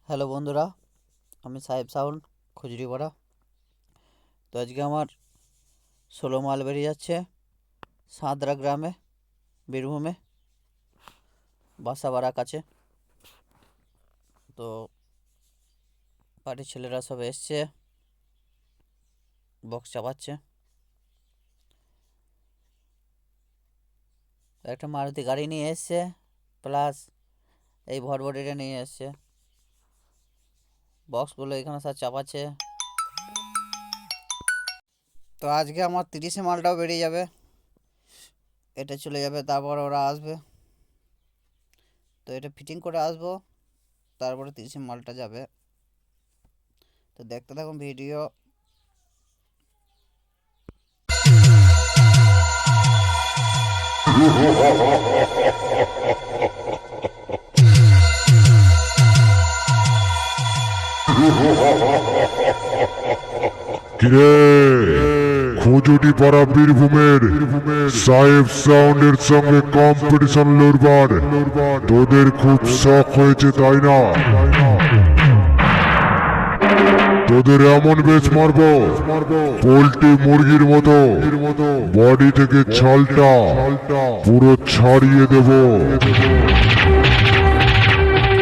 Hello বন্ধুরা, আমি সাহেব সাউন্ড খুজরিপাড়া। তো আজকে আমার 16 মাল বেরিয়ে যাচ্ছে সাঁতরা গ্রামে, বীরভূমে, বাসাবাড়া কাছে। তো পার্টির ছেলেরা সব এসছে, বক্স চাপাচ্ছে। একটা মারুতি গাড়ি নিয়ে এসছে, প্লাস এই ভটভটিটা নিয়ে এসছে। বক্সগুলো এখানে সব চাপাচ্ছে। তো আজকে আমার 30 মালটাও বেরিয়ে যাবে, এটা চলে যাবে, তারপর ওরা আসবে। তো এটা ফিটিং করে আসবো, তারপরে 30 মালটা যাবে। তো দেখতে থাকুন ভিডিও। কিরে খুজুটি পাড়া বীরভূমের সাহেব সাউন্ডের সঙ্গে কম্পিটিশন লড়বার তোদের খুব শখ হয়েছে তাই না? তোদের এমন বেশ মারবো পোল্ট্রি মুরগির মতো বডি থেকে ছালটা পুরো ছাড়িয়ে দেব।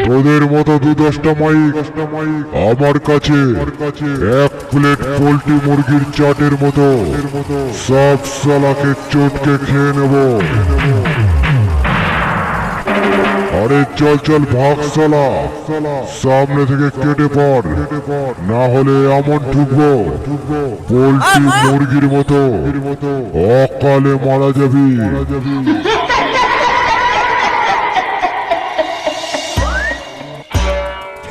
তোদের মতো 2-10টা মাইক আমার কাছে 1 প্লেট পোল্ট্রি মুরগির চাটের মতো সব সালাকে চটকে খেয়ে নেব। আরে চল চল ভাগ সালা, সামনে থেকে কেটে পড়, না হলে এমন ঢুকবো পোল্ট্রি মুরগির মতো অকালে মারা যাবি।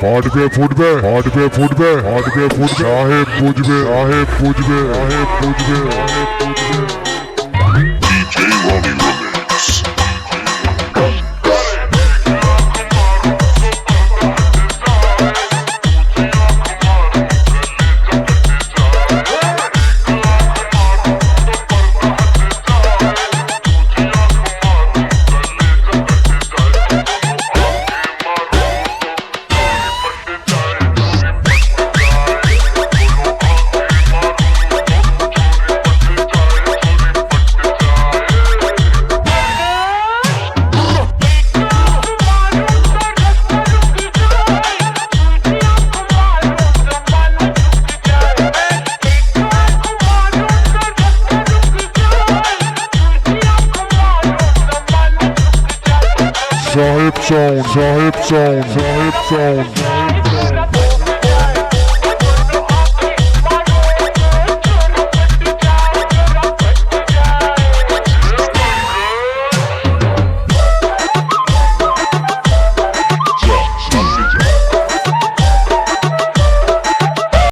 ফাটবে ফুটবে ফাটবে ফুটবে ফাটবে ফুটবে, সাহেব বুঝবে সাহেব বুঝবে সাহেব বুঝবে সাহেব বুঝবে। DJ Robbie Remix. Sahip sound, sahip sound, sahip sound.